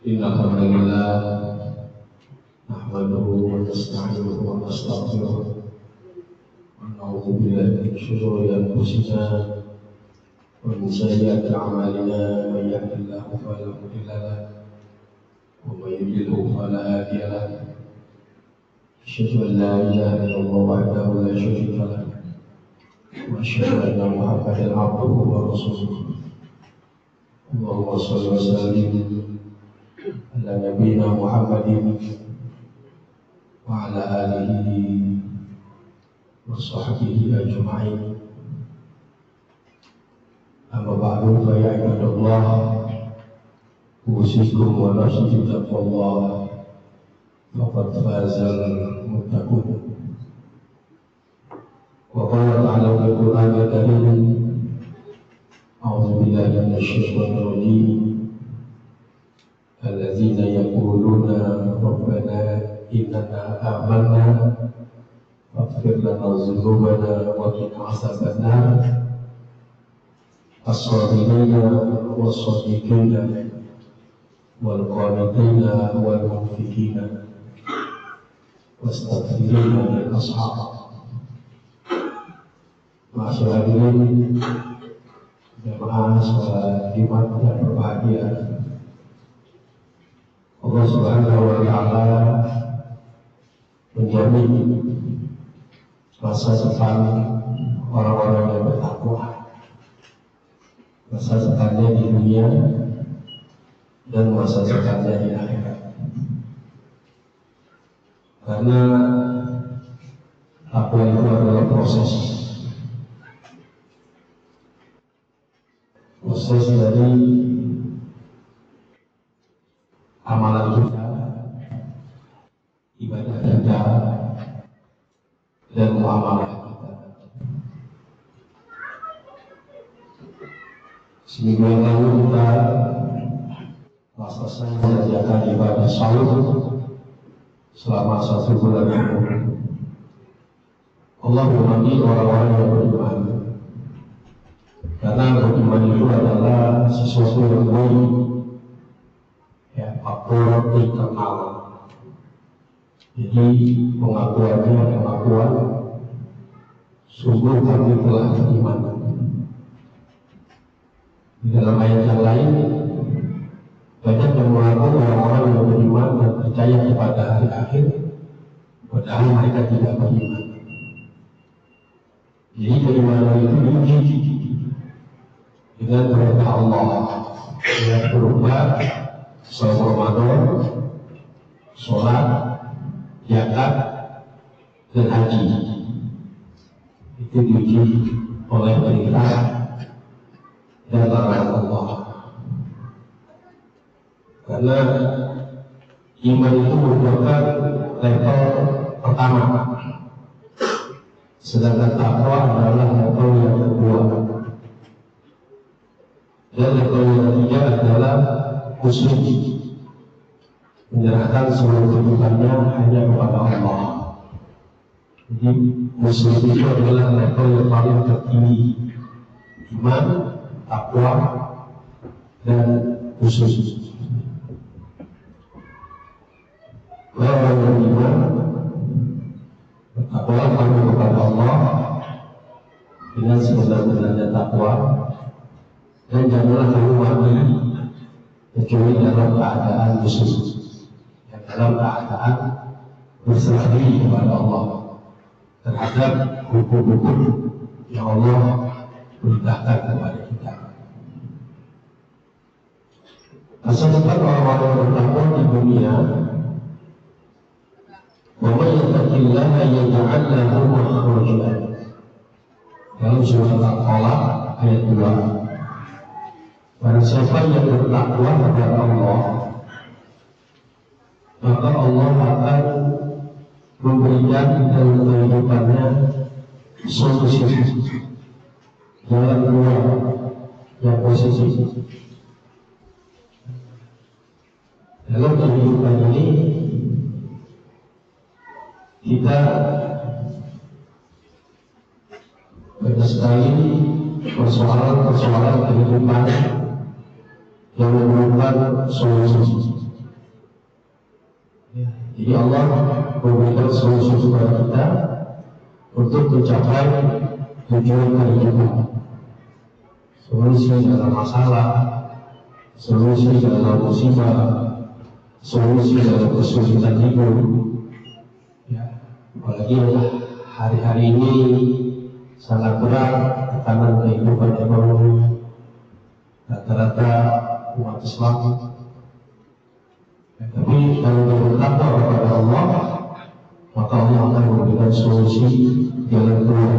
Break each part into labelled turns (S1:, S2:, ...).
S1: إن الحمد لله نحمده ونستعينه ونستغفره ونعوذ بالله من شرور أنفسنا ومن سيئات أعمالنا من يهد الله فلا مضل له ومن يضلل فلا هادي له أشهد أن لا إله إلا الله وحده لا شريك له وأشهد أن محمدا عبده ورسوله اللهم صل وسلم على نبينا محمد وعلى آله وصحبه أجمعين أما بعد فيا عباد الله أوصيكم ونفسي بتقوى الله فقد فاز المتقون وقال تعالى في القرآن الكريم أعوذ بالله من الشيطان الرجيم الذين يقولون ربنا إننا آمنا فاغفر لنا ذنوبنا وقنا عذاب النار الصابرين والصادقين والقانتين والمنفقين واستغفرين للأصحاب. Masyaallah hadirin jemaah salat Jumat yang berbahagia, Allah Subhanahu wa Ta'ala menjamin masa depan orang-orang yang bertakwa, masa depannya di dunia dan masa depannya di akhirat. Karena takwa itu adalah proses dari amalan kita, ibadah kita, dan muamalah kita. Seminggu yang lalu kita telah selesai mengerjakan ibadah salat selama 1 bulan penuh. Allah memanggil orang-orang yang beriman, karena beriman itu adalah sesuatu yang baik, ya, faktor internal. Jadi pengakuannya pengakuan sungguh kami telah beriman. Di dalam ayat yang lain banyak yang mengaku orang-orang yang beriman dan percaya kepada hari akhir, padahal mereka tidak beriman. Jadi keimanan itu diuji dengan perintah Allah yang berupa salat Ramadan, sholat, zakat, dan haji. Itu diuji oleh perintah dan larangan Allah. Karena iman itu merupakan level pertama, sedangkan takwa adalah level yang kedua. Dan level yang ketiga adalah muslim, menyerahkan seluruh kehidupannya hanya kepada Allah. Jadi muslim itu adalah level yang paling tertinggi, iman, takwa, dan muslim. Orang yang beriman bertakwa hanya kepada Allah dengan sebenar-benarnya takwa, dan janganlah kamu mati kecuali dalam keadaan muslim, yang dalam keadaan berserah diri kepada Allah terhadap hukum-hukum yang Allah perintahkan kepada kita. Masa depan orang-orang bertakwa di dunia, wa may yattaqillaha yaj'al lahu makhrajan. Dalam surah Al-Falaq ayat 2. Barang siapa yang bertakwa kepada Allah, maka Allah akan memberikan dalam kehidupannya solusi, jalan keluar yang positif. Dalam kehidupan ini kita banyak sekali persoalan-persoalan kehidupan yang memerlukan solusi. Jadi Allah memberikan solusi kepada kita untuk mencapai tujuan kehidupan. Solusi dalam masalah, solusi dalam musibah, solusi dalam kesulitan hidup. Ya, apalagi hari-hari ini sangat berat tekanan kehidupan ekonomi rata-rata umat Islam. Tapi kalau bertakwa kepada Allah, maka Allah akan memberikan solusi jalan keluar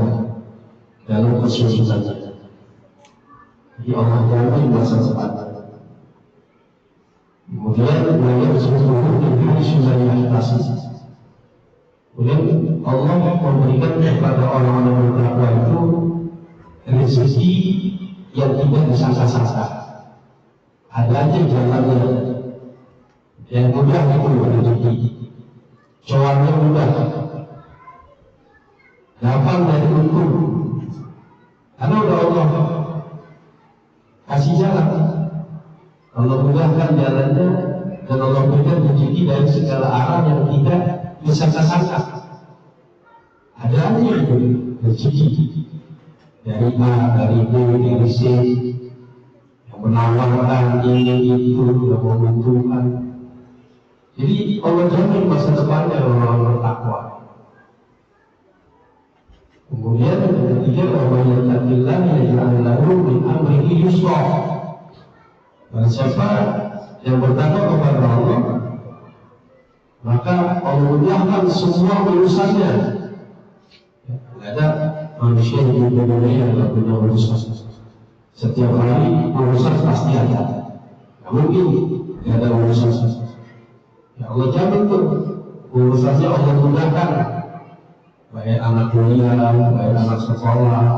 S1: dalam kesulitannya. Jadi Allah jamin masa depan. Kemudian beliau disebut dengan sunnah kasih. Kemudian Allah memberikan kepada orang-orang yang bertakwa itu rezeki yang tidak disangka-sangka. Ada aja jalannya. Yang mudah itu rezeki. Cuannya mudah. Gampang dari untung. Karena udah Allah kasih jalan. Allah mudahkan jalannya dan Allah berikan rezeki dari segala arah yang tidak disangka-sangka. Ada aja itu rezeki dari A, dari B, dari C yang menawarkan ini itu yang menguntungkan. Jadi Allah jamin masa depannya orang-orang bertakwa. Kemudian yang ketiga, wa yattaqillah yaj'al lahu min amrihi yusra. Dan siapa yang bertakwa kepada Allah, maka Allah mudahkan semua urusannya. Tidak ada manusia di dunia yang tidak punya urusan. Setiap hari urusan pasti ada. Tidak mungkin tidak ada urusan. Ya Allah jamin tuh urusannya Allah mudahkan. Baik anak kuliah, baik anak sekolah,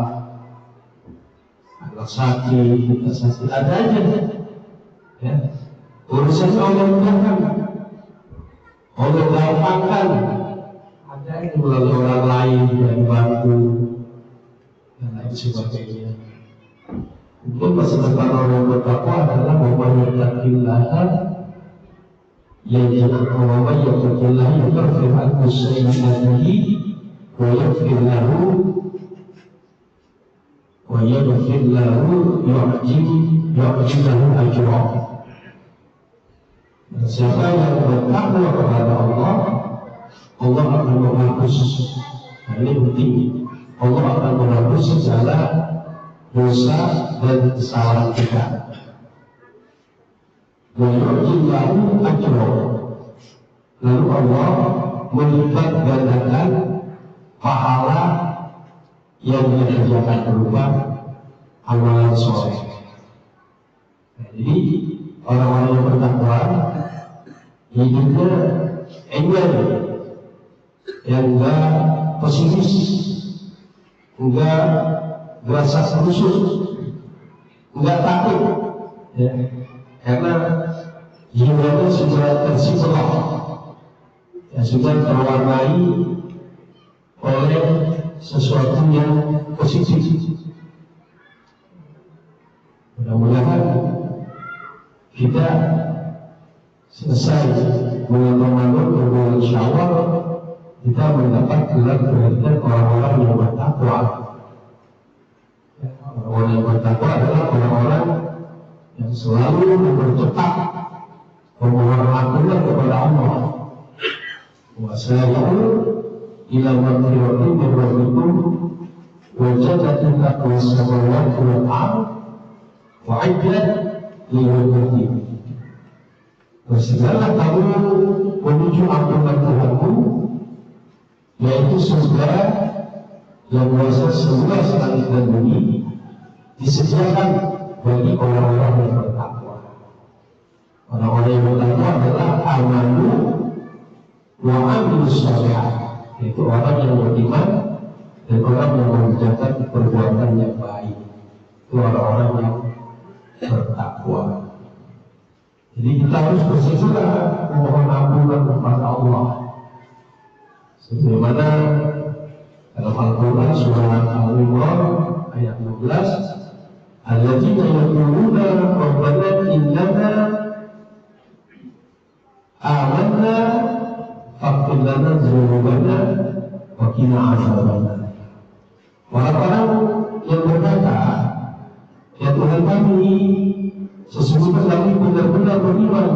S1: anak sakit, kita sakit, ada aja. Ya, urusannya Allah mudahkan, Allah gampangkan. Ada yang melalui orang lain yang bantu dan lain sebagainya. Mungkin masa depan orang bertakwa adalah memperhatikan yaj'al wa yattaqillah yaghfir anhu sayyi'atihi wa yaghfir lahu yu'jil lahu ajra. Siapa yang bertakwa kepada Allah, Allah akan menghapus. Ini penting. Allah akan menghapus segala dosa dan kesalahan kita. Wajiblahu ajro. Lalu Allah melipat gandakan pahala yang dia kerjakan berupa amalan soleh. Jadi orang-orang yang bertakwa hidupnya enjoy, yang enggak pesimis, enggak berasa khusus, enggak takut, ya. Karena jiwanya sudah tersimpah, ya, sudah terwarnai oleh sesuatu yang positif. Mudah-mudahan kita selesai bulan Ramadan dan bulan Syawal, kita mendapat gelar perhatian orang-orang yang bertakwa. Orang-orang yang bertakwa adalah orang-orang yang selalu bercepat memohon ampunan kepada Allah. Wasari'u ila maghfiratin min rabbikum wa jannatin arduha as-samawati wal ardh wa'iddat lil muttaqin. Bersegeralah kamu menuju ampunan Tuhanmu, yaitu surga yang luasnya seluas langit dan bumi, disediakan bagi orang-orang yang bertakwa. Orang-orang yang bertakwa adalah amanu wa amilus shalihat, yaitu orang yang beriman dan orang yang mengerjakan perbuatan yang baik. Itu orang-orang yang bertakwa. Jadi kita harus bersegera memohon ampunan kepada Allah. Sebagaimana dalam Al-Quran surah Al-Imran ayat 16, alladzina yaquluna rabbana innana amanna kami benar-benar beriman,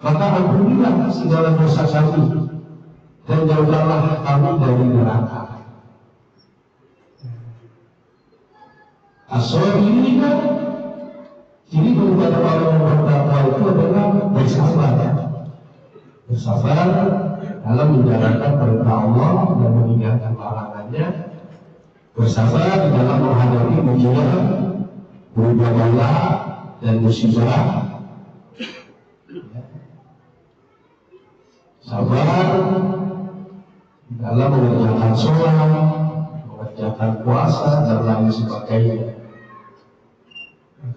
S1: maka ampunilah segala dosa kami dan jauhkanlah kami dari neraka. As-sabirina, ciri daripada orang yang bertakwa itu adalah bersabar, bersabar dalam menjalankan perintah Allah dan meninggalkan larangannya, bersabar di dalam menghadapi ujian, bala dan musibah, sabar dalam mengerjakan sholat, mengerjakan puasa dan lain sebagainya.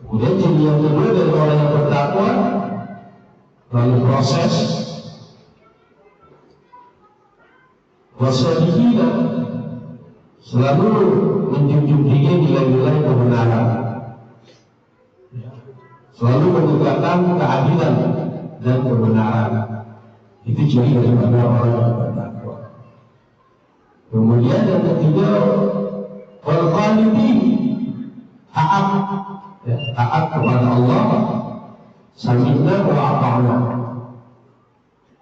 S1: Kemudian jadi yang kedua dari orang yang bertakwa, lalu proses wasadiqina, selalu menjunjung tinggi nilai-nilai kebenaran, selalu menegakkan keadilan dan kebenaran. Itu ciri daripada orang yang bertakwa. Kemudian yang ketiga, wal qanitin, taat, taat kepada Allah, sami'na wa ata'na.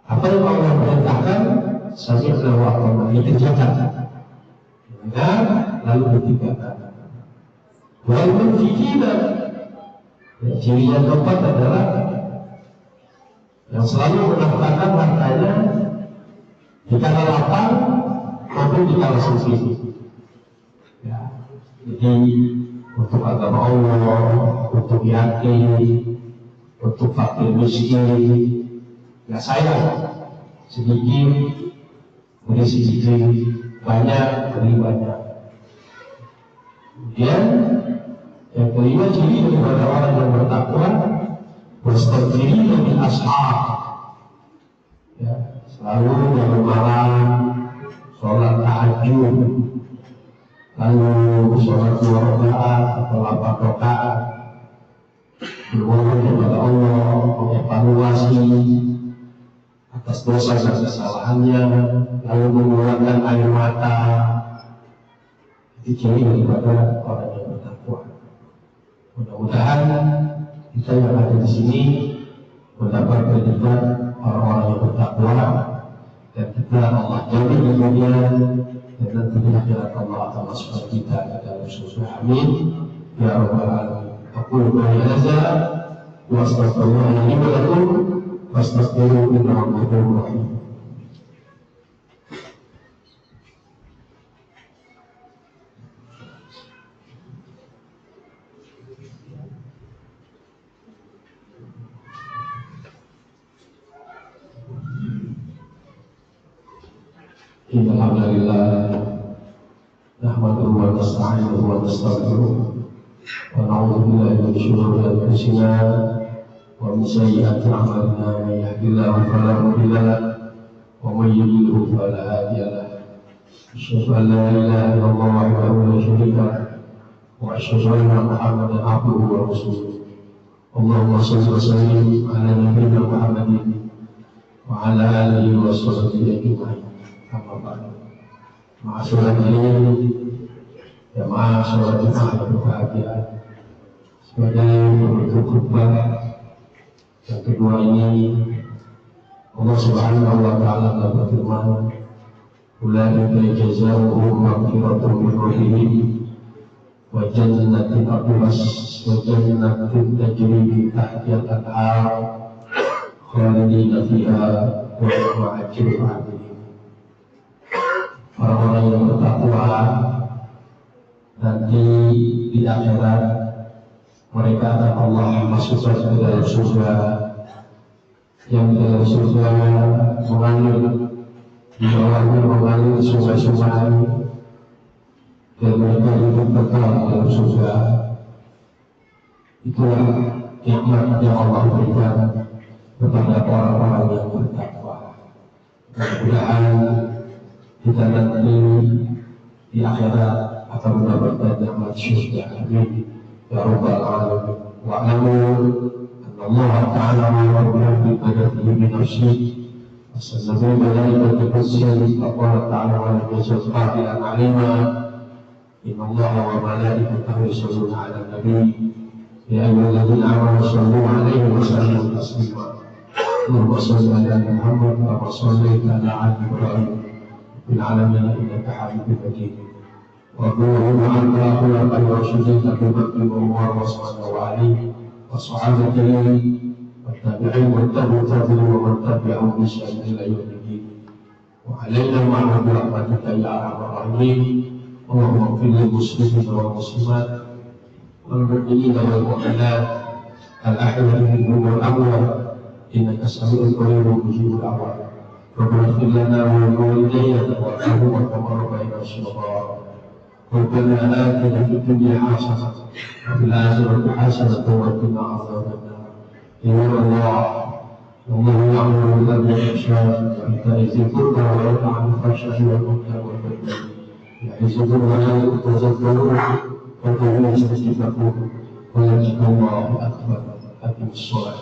S1: Apa yang Allah perintahkan, sami'na wa ata'na, dikerjakan, dengar lalu ditinggalkan. Wal munfiqina, ciri yang keempat adalah yang selalu menafkahkan hartanya di kala lapang maupun di kala sempit. Ya, jadi untuk agama Allah, untuk yatim, untuk fakir miskin, ya sayang sedikit beri sedikit, banyak beri banyak. Kemudian yang kelima ciri daripada orang yang bertakwa, berstaqiri bil ashar, ya, selalu bangun malam, sholat tahajud, lalu sholat 2 rakaat atau 8 rakaat, bermohon kepada Allah, mengevaluasi atas dosa dan kesalahannya, lalu mengeluarkan air mata. Itu ciri daripada orang yang bertakwa. Mudah-mudahan kita yang ada di sini mendapat predikat orang-orang yang bertakwa, dan kita Allah jamin di dunia dan nanti di akhirat Allah akan masukkan kita ke dalam surga. Amin ya rabbal alamin. Aqulu qawli hadza wa astaghfirullah li wa lakum fastaghfiruhu innahu ghafurur rahim. Alhamdulillah, nahmaduhu wa nasta'inuhu wa nastaghfiruh wa na'udzu billahi min shururi anfusina wa min sayyiati a'malina. May yahdihillahu fala mudilla lahu wa may yudlil fala hadiya lahu. Asyhadu an la ilaha illallah wahdahu la syarika lahu wa asyhadu anna Muhammadan abduhu wa rasuluh. Allahumma shalli wa sallim ala nabiyyina Muhammadin wa ala alihi wa sahbihi ajma'in. Amma ba'du. Ma'asyiral muslimin, jamaah salat Jumat yang berbahagia, sebagai penutup khutbah yang kedua ini, Allah Subhanahu wa ta'ala telah berfirman, ulaika jazaohum maghfiratun min rabbihim wa jannatin tajri min tahtiha al-anhar khalidina fiha wa ni'ma ajrul 'amilin. Orang-orang yang bertakwa nanti di akhirat mereka akan Allah masukkan ke dalam surga, yang dalam surga mengalir, di bawahnya mengalir sungai-sungai, dan mereka hidup kekal dalam surga. Itulah nikmat yang Allah berikan kepada orang-orang yang bertakwa. Mudah-mudahan kita nanti di akhirat akan mendapatkan nikmat syurga. Amin ya rabbal alamin. Wa'lamu anna Allah ta'ala ma'amurna bi qadatihi bi nafsihi wasallallahu malaikatu qudsihi faqala ta'ala wa yajzal qadiran 'alima inna Allah wa malaikatahu yusalluna 'alan nabi يا أيها الذين آمنوا صلوا عليه وسلموا تسليما اللهم صل على محمد كما صليت على آل إبراهيم في العالمين إنك حميد مجيد وارض عن خلفاء الراشدين أبي بكر وعمر وعثمان وعلي وصحابته والتابعين والتابعين ومن تبعهم بإحسان إلى يوم الدين وعلينا معهم برحمتك يا أرحم الراحمين اللهم اغفر للمسلمين والمسلمات والمؤمنين والمؤمنات الأحياء منهم والأموات إنك سميع قريب مجيب الدعوات ربنا اغفر لنا ولوالدينا وارحمهما كما ربيانا صغارا ربنا آتنا في الدنيا حسنة وفي الآخرة حسنة وقنا عذاب النار يا الله والله يأمر بالعدل والإحسان وإيتاء ذي القربى وينهى عن الفحشاء والمنكر والبغي يعظكم لعلكم تذكرون فاذكروني يذكركم ولذكر الله أكبر. أقم الصلاة.